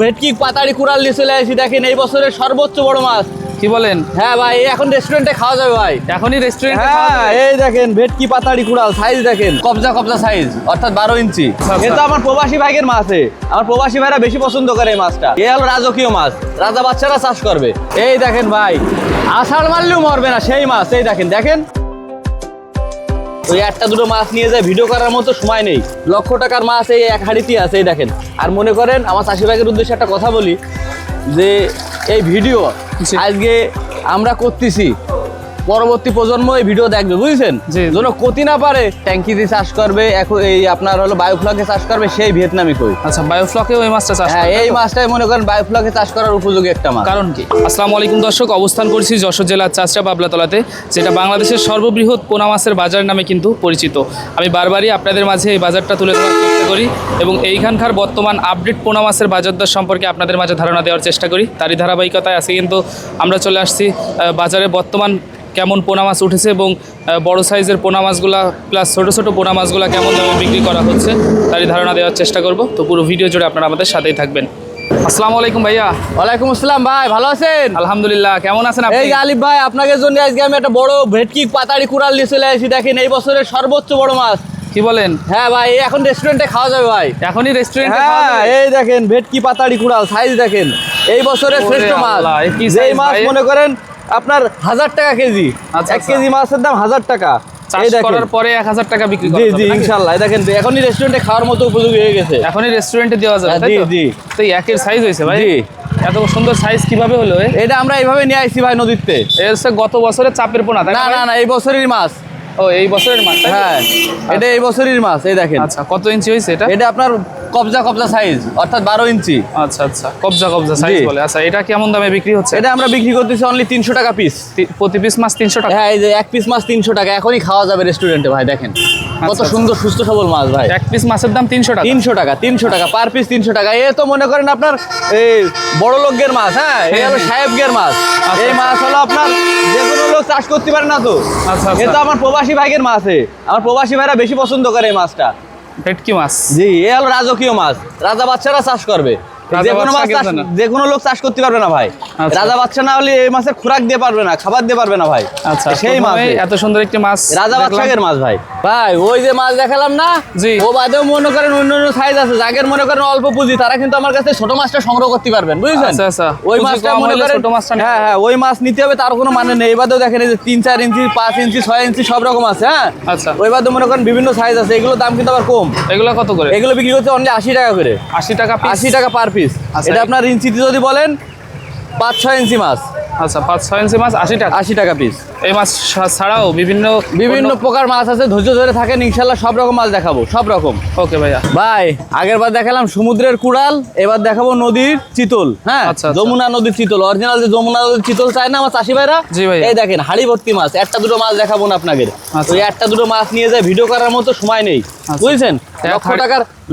ভেটকি পাতাড়ি কুড়াল দিয়ে চলে আসি। দেখেন এই বছরের সর্বোচ্চ বড় মাছ। কি বলেন? হ্যাঁ ভাই, এখন রেস্টুরেন্টে খাওয়া যাবে ভাই। এখনই রেস্টুরেন্টে? হ্যাঁ, এই দেখেন ভেটকি পাতাড়ি কুড়াল সাইজ দেখেন, কবজা কবজা সাইজ, অর্থাৎ 12 ইঞ্চি। এটা আমার প্রবাসী ভাইয়ের মাছ। আমার প্রবাসী ভাইরা বেশি পছন্দ করে এই মাছটা। এ হলো রাজকীয় মাছ, রাজা বাচ্চারা চাষ করবে। এই দেখেন ভাই, আষাঢ় মারলেও মরবে না সেই মাছ। এই দেখেন দেখেন, ওই একটা দুটো মাছ নিয়ে যায় ভিডিও করার মতো সময় নেই। লক্ষ টাকার মাছ এই এক হাঁড়িতে আছে। এই দেখেন। আর মনে করেন আমার চাষি ভাইয়ের উদ্দেশ্যে একটা কথা বলি, যে এই ভিডিও আজকে আমরা করতেছি, পরবর্তী প্রজন্ম এই ভিডিও দেখবে, বুঝছেন? যেন ক্ষতি না পারে ট্যাঙ্কি দিয়ে চাষ করবে, এখন এই আপনার হলো বায়োফ্লকে চাষ করবে, সেই ভিয়েতনামি কই। আচ্ছা, বায়োফ্লকে ওই মাছটা চাষ? হ্যাঁ, এই মাছটাই মনে করেন বায়োফ্লকে চাষ করার উপযোগী একটা মাছ। কারণ কি? আসসালামু আলাইকুম দর্শক, অবস্থান করছি যশোর জেলার চাষড়া বাবলাতলাতে, যেটা বাংলাদেশের সর্ববৃহৎ পোনা মাছের বাজার নামে কিন্তু পরিচিত। আমি বারবারই আপনাদের মাঝে এই বাজারটা তুলে ধরার চেষ্টা করি এবং এইখানকার বর্তমান আপডেট পোনা মাছের বাজার দর সম্পর্কে আপনাদের মাঝে ধারণা দেওয়ার চেষ্টা করি। তারই ধারাবাহিকতায় আজকে কিন্তু আমরা চলে আসছি বাজারে বর্তমান কেমন পোনা মাছ উঠেছে এবং বড় সাইজের পোনা মাছগুলা প্লাস ছোটো ছোটো পোনা মাছগুলা কেমন দামে বিক্রি করা হচ্ছে তারই ধারণা দেওয়ার চেষ্টা করব। তো পুরো ভিডিও জুড়ে আপনারা আমাদের সাথেই থাকবেন। আসসালামু আলাইকুম ভাইয়া। ওয়ালাইকুম আসসালাম ভাই, ভালো আছেন? আলহামদুলিল্লাহ, কেমন আছেন আপনি? এই আলিফ ভাই, আপনাদের জন্য আজকে আমি একটা বড় ভেটকি পাতাড়ি কুড়াল নিয়ে চলে আসি। দেখেন এই বছরের সর্বোচ্চ বড় মাছ। কি বলেন? হ্যাঁ ভাই, এখন রেস্টুরেন্টে খাওয়া যাবে ভাই। এখনই রেস্টুরেন্টে? হ্যাঁ, এই দেখেন ভেটকি পাতাড়ি কুড়াল সাইজ দেখেন, এই বছরের শ্রেষ্ঠ মাছ। এই মাছ মনে করেন আপনার 1000 টাকা কেজি। 1 কেজি মাছের দাম 1000 টাকা। চাষ করার পরে 1000 টাকা বিক্রি করা যাবে? জি ইনশাআল্লাহ। দেখেন এখনই রেস্টুরেন্টে খাওয়ার মতো উপযোগী হয়ে গেছে। এখনই রেস্টুরেন্টে দেওয়া যাবে? জি জি। তো একের সাইজ হয়েছে ভাই? জি। এত সুন্দর সাইজ কিভাবে হলো? এটা আমরা এইভাবে নিয়ে আইছি ভাই নদীতে। এর হচ্ছে গত বছরের চাপের পোনা? না না না, এই বছরের মাছ। ও, এই বছরের মাছ? হ্যাঁ, এটা এই বছরের মাছ। এই দেখেন। আচ্ছা, কত ইঞ্চি হয়েছে এটা? এটা আপনার কবজা কবজা সাইজ, অর্থাৎ 12 ইঞ্চি। আচ্ছা আচ্ছা, কবজা কবজা সাইজ বলে। আচ্ছা, এটা কেমন দামে বিক্রি হচ্ছে? এটা আমরা বিক্রি করতেছি অনলি 300 টাকা পিস। প্রতি পিস মাছ 300 টাকা? হ্যাঁ, এই যে এক পিস মাছ 300 টাকা। এখনই খাওয়া যাবে রেস্টুরেন্টে ভাই। দেখেন কত সুন্দর সুস্থ সবল মাছ ভাই। এক পিস মাছের দাম 300 টাকা? 300 টাকা, 300 টাকা পার পিস, 300 টাকা। এ তো মনে করেন আপনার এই বড় লোকের মাছ। হ্যাঁ, এই হলো সাহেবগের মাছ। এই মাছ হলো আপনার যে কোনো লোক চাষ করতে পারে না তো। আচ্ছা, এ তো আমার প্রবাসী ভাইয়ের মাছ। আমার প্রবাসী ভাইরা বেশি পছন্দ করে এই মাছটা। ভেটকি মাছ? জি, এ হলো রাজকীয় মাছ, রাজা বাচ্চারা চাষ করবে। যে কোনো লোক চাষ করতে পারবে না ভাই। রাজা বাচ্চা না হলে এই মাছের খোরাক দিয়ে পারবে না, খাবার দিয়ে পারবে না ভাই। আচ্ছা, সেই মাছ, এত সুন্দর একটি মাছ, রাজা বাচ্চাদের মাছ ভাই। ভাই ওই যে মাছ দেখালাম না, ও বাদেও মনে করেন অন্য অন্য সাইজ আছে। যাদের মনে করেন অল্প পুঁজি, তারা কিন্তু আমার কাছে ছোট মাছটা সংগ্রহ করতে পারবেন, বুঝছেন? আচ্ছা আচ্ছা, ওই মাছটা মনে করেন ছোট মাছটা। হ্যাঁ হ্যাঁ, ওই মাছ নিতে হবে, তার কোনো মানে নেই। এই বাদেও দেখেন এই যে 3-4 ইঞ্চি, 5 ইঞ্চি, 6 ইঞ্চি সব রকম আছে। হ্যাঁ, আচ্ছা। ওই বাদেও মনে করেন বিভিন্ন সাইজ আছে। এগুলোর দাম কিন্তু আবার কম। এগুলো কত করে? এগুলো বিক্রি করতে অনলি 80 টাকা করে। 80 টাকা পিস? 80 টাকা পার পিস। এটা আপনার ইঞ্চিতে যদি বলেন 5-6 ইঞ্চি মাছ। আচ্ছা, 5-6 ইঞ্চি মাছ 80 টাকা? 80 টাকা পিস। এই মাছ ছাড়াও বিভিন্ন প্রকার মাছ আছে। ধৈর্য ধরে থাকেন, ইনশাল্লাহ সব রকম মাছ দেখাবো, সব রকম। ওকে ভাইয়া। ভাই আগের বার দেখালাম সমুদ্রের কুড়াল, এবার দেখাবো নদীর চিতল। হ্যাঁ, যমুনা নদীর চিতল, অরিজিনাল যে যমুনা নদীর চিতল চায় না আমার চাষি ভাইরা। জি ভাই। এই দেখেন হাড়ি ভর্তি মাছ। একটা দুটো মাছ দেখাবো না আপনাদের। ওই একটা দুটো মাছ নিয়ে যায় ভিডিও করার মতো সময় নেই, বুঝছেন?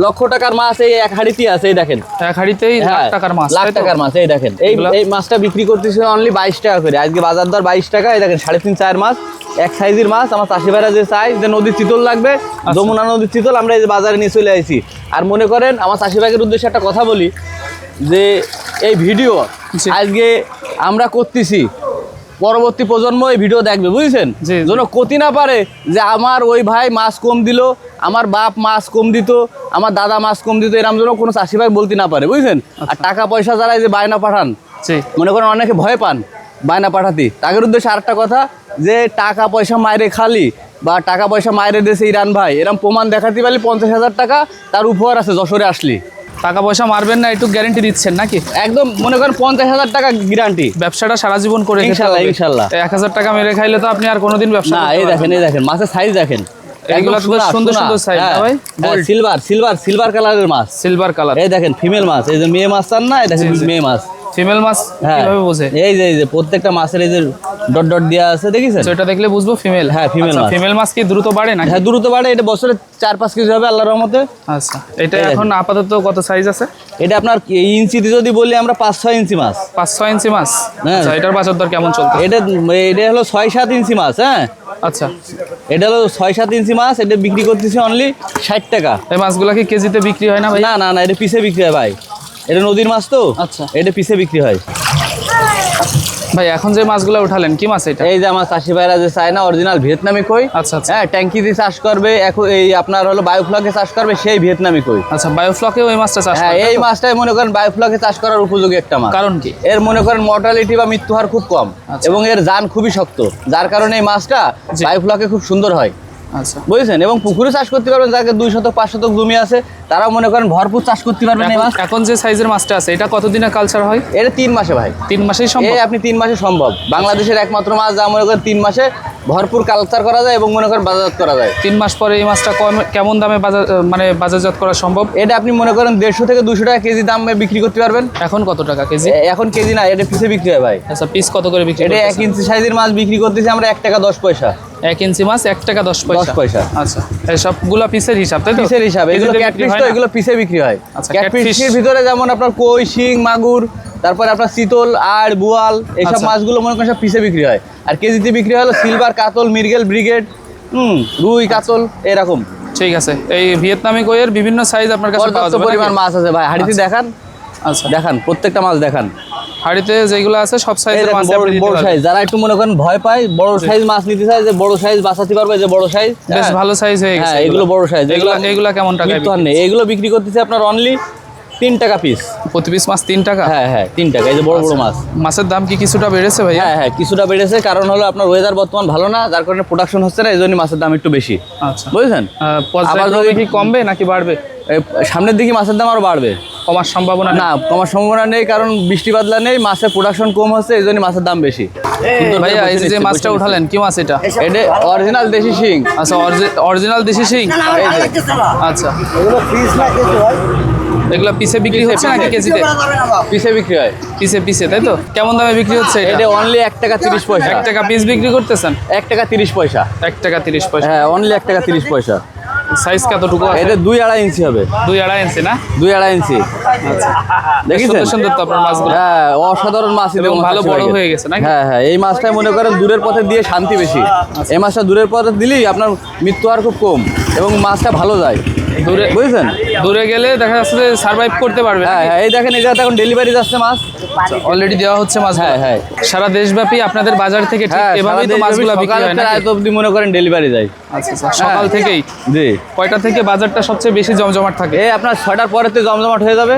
লক্ষ টাকার মাছ এই এক হাড়িতে আছে। এই দেখেন, এক হাড়িতেই লাখ টাকার মাছ। লাখ টাকার মাছ। এই দেখেন, এই মাছটা বিক্রি করতেছে অনলি 22 টাকা করে। আজকে বাজার দর 22 টাকা। এই দেখেন 3.5-4 মাছ, এক সাইজের মাছ। আমার চাষি ভাইরা যে চাই যে নদীর চিতল লাগবে, যমুনা নদীর চিতল, আমরা এই যে বাজারে নিয়ে চলে আসি। আর মনে করেন আমার চাষি ভাইয়ের উদ্দেশ্যে একটা কথা বলি, যে এই ভিডিও আজকে আমরা করতেছি, পরবর্তী প্রজন্ম এই ভিডিও দেখবে, বুঝছেন? যেন ক্ষতি না পারে যে আমার ওই ভাই মাছ কম দিল, আমার বাপ মাছ কম দিত, আমার দাদা মাছ কম দিত, এরকম যেন কোনো চাষি ভাই বলতে না পারে, বুঝছেন? আর টাকা পয়সা যারা যে বায়না পাঠান, মনে করেন অনেকে ভয় পান বায়না পাঠাতে, তাদের উদ্দেশ্যে আরেকটা কথা, যে টাকা পয়সা মাইরে খালি বা টাকা পয়সা মাইরে দিয়েছে ইরান ভাই, এরকম প্রমাণ দেখাতে পারলে 50,000 টাকা তার উপহার আছে যশোরে আসলি। টাকা পয়সা মারবেন না, একটু গ্যারান্টি দিচ্ছেন নাকি? একদম মনে করেন 50,000 টাকা গ্যারান্টি। ব্যবসাটা সারা জীবন করে ইনশাল্লাহ ইনশাল্লাহ। 1000 টাকা মেরে খাইলে তো আপনি আর কোনোদিন ব্যবসা না। এই দেখেন, এই দেখেন মাছের সাইজ দেখেন, এগুলো সুন্দর সুন্দর সাইজ ভাই। সিলভার কালারের মাছ, সিলভার কালার। এই দেখেন ফিমেল মাছ। এই যে মেয়ে মাছ চান না, এই দেখেন মেয়ে মাছ, ফিমেল মাছ। কিভাবে বোঝে? এই যে প্রত্যেকটা মাছের এই যে ডট ডট দেওয়া আছে, দেখেছেন? সেটা দেখলে বুঝবো ফিমেল। হ্যাঁ, ফিমেল মাছ। ফিমেল মাছ কি দ্রুত বাড়ে না? হ্যাঁ, দ্রুত বাড়ে। এটা বছরে 4-5 কেজি হবে আল্লাহর রহমতে। আচ্ছা, এটা এখন আপাতত কত সাইজ আছে? এটা আপনার ইঞ্চিতে যদি বলি আমরা 5-6 ইঞ্চি মাছ। 5-6 ইঞ্চি মাছ। আচ্ছা, এটার বাজার দর কেমন চলছে? এটা হলো 6-7 ইঞ্চি মাছ। হ্যাঁ, আচ্ছা, এটা হলো 6-7 ইঞ্চি মাছ। এটা বিক্রি করতেছি অনলি 60 টাকা। এই মাছগুলো কি কেজিতে বিক্রি হয় না ভাই? না না না, এটা পিসে বিক্রি হয় ভাই। এটা নদীর মাছ তো, আচ্ছা। এটা পিসে বিক্রি হয়। ভাই এখন যে মাছগুলো উঠালেন কি মাছ এটা? এই যে আমার চাষি ভাইরা যে চায় না অরিজিনাল ভিয়েতনামি কই, আচ্ছা আচ্ছা হ্যাঁ ট্যাঙ্কি দিয়ে চাষ করবে, এখন এই আপনার হলো বায়োফ্লকে চাষ করবে সেই ভিয়েতনামি কই। আচ্ছা, বায়োফ্লকে ওই মাছটা চাষ হ্যাঁ করেন, এই তাই তো? মাছটাই মনে করেন বায়োফ্লকে চাষ করার উপযোগী একটা মাছ। কারণ কি? এর মনে করেন মর্টালিটি বা মৃত্যু হার খুব কম, আচ্ছা। এবং এর জান খুবই শক্ত, যার কারণে এই মাছটা জি। বায়োফ্লকে খুব সুন্দর হয়, আচ্ছা। বুঝছেন। এবং পুকুরে চাষ করতে পারবেন, যাকে 200-500 জমি আছে তারাও মনে করেন ভরপুর চাষ করতে পারবেন এই মাছ। এখন যে সাইজের মাছটা আছে এটা কতদিনে কালচার হয়? এটা 3 মাসে ভাই, 3 মাসেই সম্ভব? এই আপনি 3 মাসে সম্ভব। বাংলাদেশের একমাত্র মাছ যা মনে করেন 3 মাসে ভরপুর কালচার করা যায় এবং মনে করেন বাজারজাত করা যায়। 3 মাস পরে এই মাছটা কেমন দামে বাজারজাত করা সম্ভব? এটা আপনি মনে করেন 150 থেকে 200 টাকা কেজি দামে বিক্রি করতে পারবেন। এখন কত টাকা কেজি? এখন কেজি না, এটা পিসে বিক্রি হয় ভাই। আচ্ছা, পিস কত করে বিক্রি এটা 1 করতেছেন? ইঞ্চি সাইজের মাছ বিক্রি করতেছি আমরা 1 টাকা 10 পয়সা। 1 ইঞ্চি মাছ 1 টাকা 10 পয়সা। 10 পয়সা। আচ্ছা, এই সবগুলা পিসের হিসাব, তাই তো? পিসের হিসাবে, এগুলো কেজিতে বিক্রি ক্যাটফিশ হয় তো, না? এগুলো পিসে বিক্রি হয়। আচ্ছা, ক্যাটফিশের catfish। ভিতরে যেমন আপনার কই, শিং, মাগুর, তারপরে আপনার চিতল, আর বোয়াল, এইসব আচ্ছা। মাছগুলো মনে করেন সব পিসে বিক্রি হয়। আর কেজিতে বিক্রি হলো সিলভার, কাতল, মৃগেল, ব্রিগেড, রুই, কাতল, এরকম ঠিক আছে। এই ভিয়েতনামি কইয়ের বিভিন্ন সাইজ আপনার কাছে পাওয়া পর্যাপ্ত যাবে পরিমাণ নাকি? মাছ আছে ভাই। হাড়িতে দেখান, আচ্ছা, দেখান প্রত্যেকটা মাছ দেখান। হাড়িতে যেগুলো আছে সব এই সাইজের দেখেন, মাছ বড় বড় সাইজ, যারা একটু মনে করেন ভয় পায় বড় সাইজ মাছ নিতে চায়, যে বড় সাইজ বাঁচাতে পারবে, যে বড় সাইজ বেশ ভালো সাইজ হয়ে গেছে। হ্যাঁ এগুলো বড় সাইজ। এগুলো কেমন টাকা? মৃত্যু হার নেই। এগুলো বিক্রি করতেছে আপনার অনলি 3 টাকা পিস। প্রতি পিস মাছ 3 টাকা? হ্যাঁ হ্যাঁ 3 টাকা। এই যে বড় বড় মাছ। মাছের দাম কি কিছুটা বেড়েছে ভাই? হ্যাঁ হ্যাঁ কিছুটা বেড়েছে, কারণ হলো আপনার ওয়েদার বর্তমান ভালো না, যার কারণে প্রোডাকশন হচ্ছে না, এই জন্য মাছের দাম একটু বেশি, আচ্ছা। বুঝছেন। পর্যায়ক্রমে কি কমবে নাকি বাড়বে? এই সামনের দিকে মাছের দাম আরো বাড়বে। কমার সম্ভাবনা না, কমার সম্ভাবনা নেই, কারণ বৃষ্টি বাদলা নেই, মাছের প্রোডাকশন কম হচ্ছে, এই জন্য মাছের দাম বেশি। ভাইয়া এই যে মাছটা উঠালেন কি মাছ এটা? এটা অরিজিনাল দেশি শিং। আচ্ছা, অরিজিনাল দেশি শিং। আচ্ছা, এগুলো পিসে বিক্রি হচ্ছে নাকি কেজিতে? পিসে বিক্রি হয়। পিসে, তাই তো? কেমন দামে বিক্রি হচ্ছে এটা? এটা অনলি 1 টাকা 30 পয়সা। 1 টাকা পিস বিক্রি করতেছেন? 1 টাকা 30 পয়সা। 1 টাকা 30 পয়সা। হ্যাঁ অনলি 1 টাকা 30 পয়সা। সাইজ কতটুকু আছে? এটা 2-2.5 ইঞ্চি হবে। 2-2.5 ইঞ্চি না? 2-2.5 ইঞ্চি। দেখেছেন? সুন্দর সুন্দর তো আপনার মাছগুলো। হ্যাঁ অসাধারণ মাছ এবং ভালো বড় হয়ে গেছে নাকি? হ্যাঁ হ্যাঁ এই মাছটা মনে করেন দূরের পথে দিয়ে শান্তি বেশি। এই মাছটা দূরের পথে দিলেই আপনার মৃত্যু হার খুব কম এবং মাছটা ভালো যায়। দূরে বুঝছেন? দূরে গেলে দেখা যাচ্ছে যে সার্ভাইভ করতে পারবে। হ্যাঁ হ্যাঁ এই দেখেন, এটা এখন ডেলিভারি যাচ্ছে মাছ, অলরেডি দেওয়া হচ্ছে মাছ। হ্যাঁ হ্যাঁ সারা দেশব্যাপী আপনাদের বাজার থেকে ঠিক হ্যাঁ এভাবেই তো মাছগুলো বিক্রি হয় না? রাত অবধি মনে করেন ডেলিভারি যায়। আচ্ছা, সকাল থেকেই? জি। কয়টা থেকে বাজারটা সবচেয়ে বেশি জমজমাট থাকে? এই আপনার 6টার পরেতে জমজমাট হয়ে যাবে।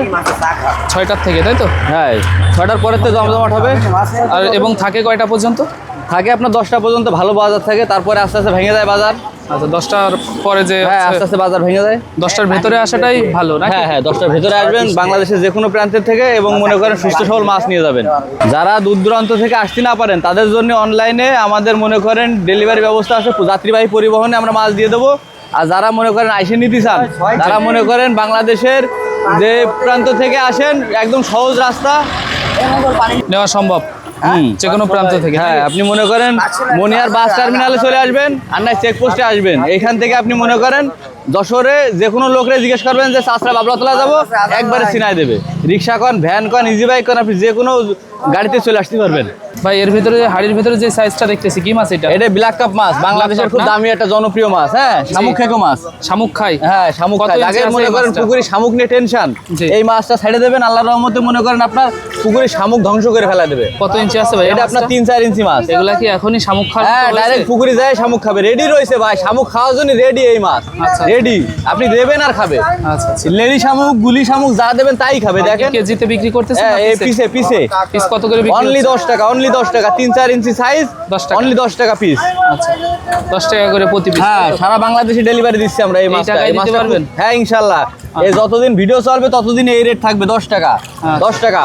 6টার থেকে, তাই তো? হ্যাঁ 6টার পরেতে জমজমাট হবে। আর এবং থাকে কয়টা পর্যন্ত? থাকে আপনার 10টা পর্যন্ত ভালো বাজার থাকে, তারপরে আস্তে আস্তে ভেঙে যায় বাজার। আচ্ছা, 10টার পরে যে হ্যাঁ আস্তে আস্তে বাজার ভেঙে যায়। 10টার ভেতরে আসাটাই ভালো নাকি? হ্যাঁ হ্যাঁ 10টার ভেতরে আসবেন বাংলাদেশের যে কোনো প্রান্তের থেকে, এবং মনে করেন সুস্থ সবল মাছ নিয়ে যাবেন। যারা দূর দূরান্ত থেকে আসতে না পারেন তাদের জন্য অনলাইনে আমাদের মনে করেন ডেলিভারি ব্যবস্থা আছে, যাত্রীবাহী পরিবহনে আমরা মাছ দিয়ে দেবো। আর যারা মনে করেন আইসে নিতে চান, তারা মনে করেন বাংলাদেশের যে প্রান্ত থেকে আসেন, একদম সহজ রাস্তা, নেওয়া সম্ভব যে কোনো প্রান্ত থেকে। হ্যাঁ আপনি মনে করেন মনিহার বাস টার্মিনালে চলে আসবেন, আর না চেকপোস্টে আসবেন। এইখান থেকে আপনি মনে করেন যশোরে যে কোনো লোকরে জিজ্ঞেস করবেন যে চাষরা বাবলাতলা যাবো, একবারে চিনাই দেবে। রিক্সা কন, ভ্যান কন, ইজি বাইক কন, আপনি যে কোনো গাড়িতে চলে আসতে পারবেন। ভাই এর ভিতরে হাড়ির ভিতরে যে সাইজটা দেখতেছি কি মাছ এটা? এটা ব্ল্যাক কাপ মাছ, বাংলাদেশের খুব দামি একটা জনপ্রিয় মাছ। হ্যাঁ শামুক খেকো মাছ। শামুক খাই? হ্যাঁ শামুক কত খায়। ইঞ্চি আগে আছে মনে এই করেন মাছটা? পুকুরে শামুক নিয়ে টেনশন, জি। এই মাছটা ছেড়ে দেবেন, আল্লাহর রহমতে মনে করেন আপনার পুকুরে শামুক ধ্বংস করে ফেলা দেবে। কত ইঞ্চি আছে ভাই এটা আপনার 3-4 ইঞ্চি মাছ। এগুলা কি এখনই শামুক খাওয়া? হ্যাঁ ডাইরেক্ট পুকুরে যায় শামুক খাবে, রেডি রয়েছে ভাই, শামুক খাওয়ার জন্য রেডি এই মাছ, আচ্ছা। রেডি। আপনি দেবেন আর খাবে। আচ্ছা আচ্ছা। লেডি শামুক, গুলি শামুক যা দেবেন তাই খাবে। দেখেন কেজিতে বিক্রি করতেছেন? হ্যাঁ এই পিসে পিসে পিস কত করে বিক্রি? অনলি 10 টাকা, অনলি 10 টাকা। 3-4 ইঞ্চি সাইজ, 10 টাকা। অনলি 10 টাকা পিস। আচ্ছা, 10 টাকা করে প্রতি পিস? হ্যাঁ সারা বাংলাদেশে ডেলিভারি দিচ্ছি আমরা এই মাছটা। টাকায় এই দিতে মাছটা পারবেন? হ্যাঁ ইনশাআল্লাহ। এই যতদিন ভিডিও চলবে ততদিন এই রেট থাকবে 10 টাকা। 10 টাকা।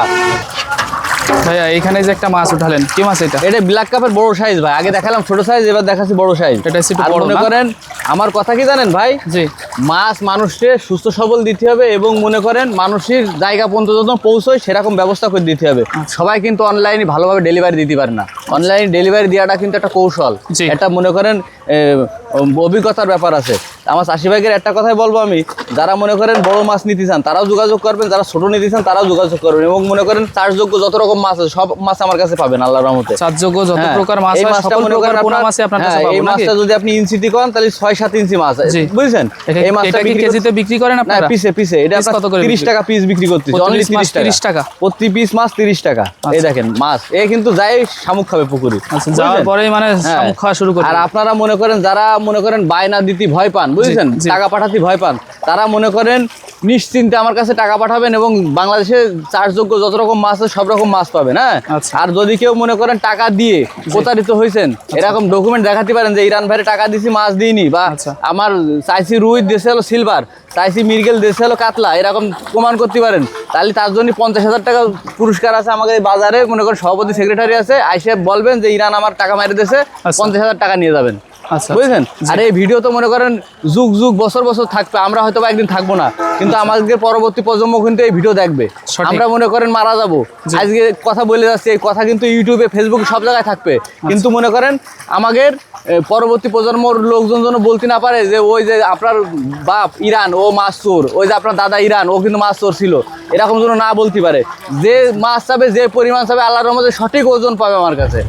ভাইয়া এইখানে যে একটা মাছ উঠালেন কি মাছ এটা? এটা ব্ল্যাক কাপের বড় সাইজ ভাই। আগে দেখালাম ছোট সাইজ, এবার দেখাচ্ছি বড় সাইজ। এটা হচ্ছে একটু আর বড় মনে না? করেন আমার কথা কি জানেন ভাই, জি। মাছ মানুষকে সুস্থ সবল দিতে হবে এবং মনে করেন মানুষের জায়গা পর্যন্ত যত পৌঁছয় সেরকম ব্যবস্থা করে দিতে হবে। সবাই কিন্তু অনলাইনে ভালোভাবে ডেলিভারি দিতে পারে না। অনলাইনে ডেলিভারি দেওয়াটা কিন্তু একটা কৌশল, জি। এটা মনে করেন অভিজ্ঞতার ব্যাপার আছে। আমার চাষি ভাইয়ের একটা কথাই বলবো আমি, যারা মনে করেন বড় মাছ নিতে চান তারাও যোগাযোগ করবেন, যারা ছোট নিতে চান তারাও যোগাযোগ করবেন, এবং মনে করেন চাষযোগ্য যত রকম মাছ আছে সব মাছ আমার কাছে পাবেন আল্লাহর রহমতে। চাষযোগ্য যত হ্যাঁ, প্রকার মাছ এই হয় মাছটা সকল মনে প্রকার করেন পোনা আপনার- মাছই আপনার কাছে হ্যাঁ, পাবো এই নাকি? মাছটা যদি আপনি ইঞ্চিতে করেন তাহলে 6 6-7 ইঞ্চি মাছ জি। বুঝছেন। এই মাছটা এটা কি কেজিতে বিক্রি করেন না, আপনারা? পিসে এটা পিস কত করে 30 টাকা পিস বিক্রি করতেছি, প্রতি অনলি পিস মাছ 30 30 টাকা? প্রতি পিস মাছ 30 টাকা। এই দেখেন মাছ, এ কিন্তু যাই শামুক খাবে পুকুরে। আচ্ছা, যাওয়ার পরেই মানে শামুক খাওয়া শুরু করে। আর আপনারা মনে করেন যারা মনে করেন বায়না দিতে ভয় পান, বুঝছেন, জি। টাকা পাঠাতে ভয় পান, তারা মনে করেন নিশ্চিন্তে আমার কাছে টাকা পাঠাবেন এবং বাংলাদেশে চার্জযোগ্য যত রকম মাছ আছে সব রকম মাছ পাবেন। হ্যাঁ, আচ্ছা। আর যদি কেউ মনে করেন টাকা দিয়ে প্রতারিত হয়েছেন, এরকম ডকুমেন্ট দেখাতে পারেন যে ইরান ভাইয়ের টাকা দিছি মাছ দিইনি, বা আচ্ছা। আমার চাইছি রুই দেশে হলো সিলভার, চাইছি মিরগেল দেশে হলো কাতলা, এরকম প্রমাণ করতে পারেন, তাহলে তার জন্য 50,000 টাকা পুরস্কার আছে আমাদের এই বাজারে। মনে করেন সভাপতি সেক্রেটারি আছে, আইসে বলবেন যে ইরান আমার টাকা মেরে দিয়েছে, আচ্ছা। 50,000 টাকা নিয়ে যাবেন। আচ্ছা, বুঝলেন। আর এই ভিডিও তো মনে করেন যুগ যুগ বছর বছর থাকবে, আমরা হয়তো বা একদিন থাকবো না, কিন্তু আমাদের পরবর্তী প্রজন্ম কিন্তু এই ভিডিও দেখবে। সঠিক। আমরা মনে করেন মারা যাবো, আজকে কথা বলে যাচ্ছি, এই কথা কিন্তু ইউটিউবে ফেসবুকে সব জায়গায় থাকবে, কিন্তু মনে করেন আমাদের পরবর্তী প্রজন্মর লোকজন যেন বলতে না পারে যে ওই যে আপনার বাপ ইরান ও মাছ চোর, ওই যে আপনার দাদা ইরান ও কিন্তু মাছ চোর ছিল, এরকম যেন না বলতে পারে। যে মাছ চাবে, যে পরিমাণ চাবে, আল্লাহর রহমতে সঠিক ওজন পাবে আমার কাছে,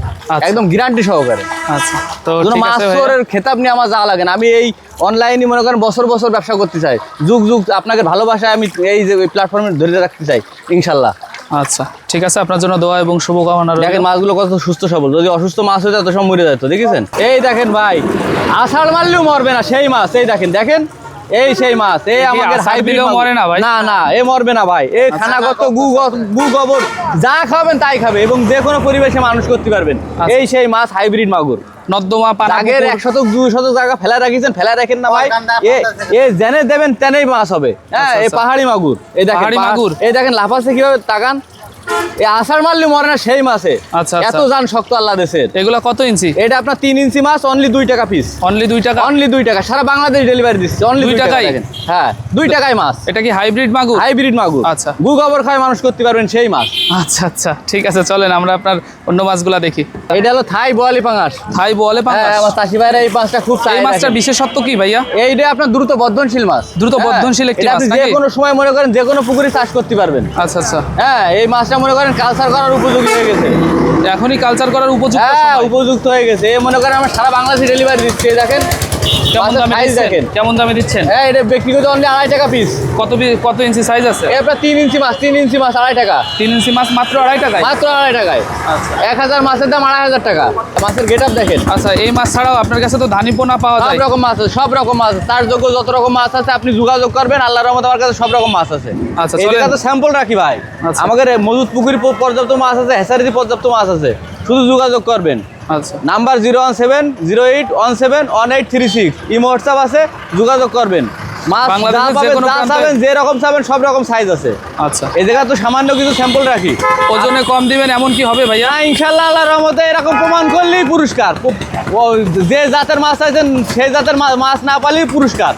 একদম গ্যারান্টি সহকারে। আচ্ছা, তো যেন ঠিক মাছ আছে ভাইয়া। চোরের খেতাব নিয়ে আমার যা লাগে না। আমি এই অনলাইনে মনে করেন বছর বছর ব্যবসা করতে চাই, যুগ যুগ আপনাকে ভালোবাসায় আমি এই যে প্ল্যাটফর্মে ধরে রাখতে চাই ইনশাল্লাহ। আচ্ছা, ঠিক আছে, আপনার জন্য দোয়া এবং শুভকামনা রইল। দেখেন মাছগুলো কত সুস্থ সবল, যদি অসুস্থ মাছ হয়ে যেত সব মরে যেত, দেখেছেন। এই দেখেন ভাই, আষাঢ় মারলেও মরবে না সেই মাছ, এই দেখেন দেখেন, এই সেই মাছ, এই আমাদের আষাঢ় হাইব্রিড দিলেও মরে না ভাই? না, এ মরবে না ভাই, এই খানাগত গু গোবর যা খাবেন তাই খাবে এবং যে কোনো পরিবেশে মানুষ করতে পারবেন। এই সেই মাছ হাইব্রিড মাগুর, নর্দমা পানা আগের 1 শতক 2 শতক জায়গা ফেলা রাখিছেন, ফেলা রাখেন না ভাই, এ জেনে দেবেন তেনেই মাছ হবে। হ্যাঁ, এই পাহাড়ি মাগুর, এই দেখেন পাহাড়ি মাগুর। এই দেখেন লাফাচ্ছে কিভাবে, তাকান, এই আষাঢ় মারলে মরে না সেই মাছে। আচ্ছা, এত জান শক্ত আল্লাহ দেশের। এগুলা কত ইঞ্চি? এটা আপনার 3 ইঞ্চি মাছ, অনলি 2 টাকা পিস, অনলি 2 টাকা? অনলি 2 টাকা, সারা বাংলাদেশ ডেলিভারি দিচ্ছে, অনলি 2 2 টাকায়? টাকায়। হ্যাঁ, 2 টাকায় মাছ। এটা কি হাইব্রিড মাগুর? হাইব্রিড মাগুর, আচ্ছা। গু গোবর খায় মানুষ করতে পারবেন সেই মাছ। আচ্ছা আচ্ছা, ঠিক আছে, চলেন আমরা আপনার অন্য মাছগুলা দেখি। এটা হলো থাই বোয়ালি পাঙাশ। থাই বোয়ালে হ্যাঁ, পাঙ্গাস। আমার চাষি ভাইরা এই মাছটা খুব চাই। এই মাছটার বিশেষত্ব কি ভাইয়া? এইটা আপনার দ্রুত বর্ধনশীল মাছ, দ্রুত বর্ধনশীল একটি এটা মাছ আপনি যে নাকি? কোনো সময় মনে করেন যে কোনো পুকুরে চাষ করতে পারবেন। আচ্ছা আচ্ছা, হ্যাঁ, এই মাছটা মনে করেন কালচার করার উপযোগী হয়ে গেছে। এখনই কালচার করার উপযুক্ত হ্যাঁ, সময়। উপযুক্ত হয়ে গেছে। এই মনে করেন আমরা সারা বাংলাদেশে ডেলিভারি দিচ্ছি, এই দেখেন কেমন মাছের দামে size দিচ্ছেন? দেখেন। কেমন দামে দিচ্ছেন? হ্যাঁ, এটা বিক্রি করতে অনলি 2.5 টাকা পিস। কত ইঞ্চি সাইজ আছে? এই আপনার 3 ইঞ্চি মাছ, 3 ইঞ্চি মাছ 2.5 টাকা, 3 ইঞ্চি মাছ মাত্র 2.5 টাকায়? মাত্র 2.5 টাকায়। আচ্ছা 1000 মাছের দাম 2.500 টাকা। মাছের গেট আপ দেখেন, আচ্ছা, এই মাছ ছাড়াও আপনার কাছে তো ধানি পোনা পাওয়া সব যায়? রকম মাছ আছে, সব রকম মাছ আছে, তার যোগ্য যত রকম মাছ আছে আপনি যোগাযোগ করবেন, আল্লাহর রহমতে আমার কাছে সব রকম মাছ আছে। আচ্ছা, এই চলেন। জায়গা তো স্যাম্পল রাখি ভাই, আচ্ছা। আমাদের মজুদ পুকুরি পর্যাপ্ত মাছ আছে, হেসারিতে পর্যাপ্ত মাছ আছে, শুধু যোগাযোগ করবেন। আচ্ছা, নাম্বার 01708181836, ইমো হোয়াটসঅ্যাপ আছে, যোগাযোগ করবেন। মাছ যা বাংলাদেশের যে পাবেন, কোনো যা প্রান্তে? চাবেন, যে রকম চাবেন সব রকম সাইজ আছে। আচ্ছা, এই জায়গা তো সামান্য কিছু স্যাম্পল রাখি, ওজনে কম দিবেন এমন কি হবে ভাইয়া? ইনশাল্লাহ আল্লাহর রহমতে এরকম প্রমাণ করলেই পুরস্কার। ও যে জাতের মাছ চাইছেন সেই জাতের মাছ না পালেই পুরস্কার।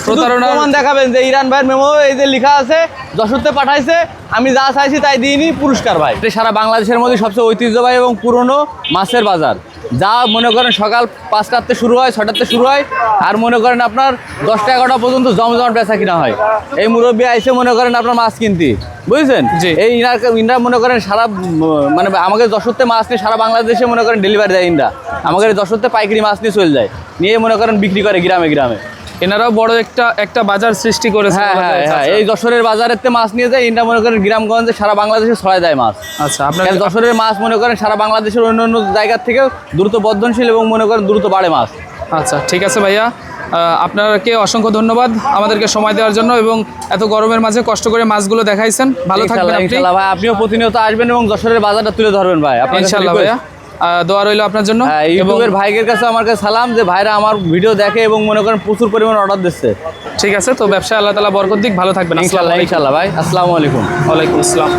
শুধু প্রতারণার- প্রমাণ দেখাবেন যে ইরান ভাইয়ের মেমো এই যে লেখা আছে, যশোরতে পাঠাইছে, আমি যা চাইছি তাই দিইনি, পুরস্কার ভাই। এটা সারা বাংলাদেশের মধ্যে সবচেয়ে ঐতিহ্যবাহী এবং পুরনো মাছের বাজার, যা মনে করেন সকাল 5টাতে শুরু হয়, 6টাতে শুরু হয়, আর মনে করেন আপনার 10টা 11টা পর্যন্ত জমজমাট বেচা কিনা হয়। এই মুরব্বী আইসে মনে করেন আপনার মাছ কিনতে, বুঝছেন। জি। এই ইনারা মনে করেন সারা মানে আমাকে যশোরতে মাছ নিয়ে সারা বাংলাদেশে মনে করেন ডেলিভারি দেয়। ইনরা আমাদের যশোরতে পাইকারি মাছ নিয়ে চলে যায়, নিয়ে মনে করেন বিক্রি করে গ্রামে গ্রামে। এনারাও বড় একটা বাজার সৃষ্টি করেছে। হ্যাঁ হ্যাঁ হ্যাঁ, এই যশোরের বাজারেতে মাছ নিয়ে যায়, ইনরা মনে করেন গ্রামগঞ্জে সারা বাংলাদেশে ছড়ায় দেয় মাছ। আচ্ছা, আপনার কারণ যশোরের মাছ মনে করেন সারা বাংলাদেশের অন্য অন্য জায়গা থেকে দ্রুত বর্ধনশীল এবং মনে করেন দ্রুত বাড়ে মাছ। আচ্ছা, ঠিক আছে ভাইয়া, আপনাকে অসংখ্য ধন্যবাদ আমাদেরকে সময় দেওয়ার জন্য এবং এত গরমের মাঝে কষ্ট করে মাছগুলো দেখাইছেন। ভালো থাকবেন ইনশাল্লাহ, আপনি। ইনশাল্লাহ ভাই, আপনিও প্রতিনিয়ত আসবেন এবং যশোরের বাজারটা তুলে ধরবেন ভাই। আপনার কাছে ইনশাআল্লাহ request। ভাইয়া, দোয়া রইল আপনার জন্য। হ্যাঁ, এবং ইউটিউবের ভাইদের কাছে আমার কাছে সালাম, যে ভাইরা আমার ভিডিও দেখে এবং মনে করেন প্রচুর পরিমাণ অর্ডার দিচ্ছে। ঠিক আছে, তো ব্যবসায় আল্লাহ তাআলা বরকত দিক, ভালো থাকবেন। আসসালামু ইনশাল্লাহ আলাইকুম। ইনশাল্লাহ ভাই, আসসালামু আলাইকুম। ওয়ালাইকুম আসসালাম।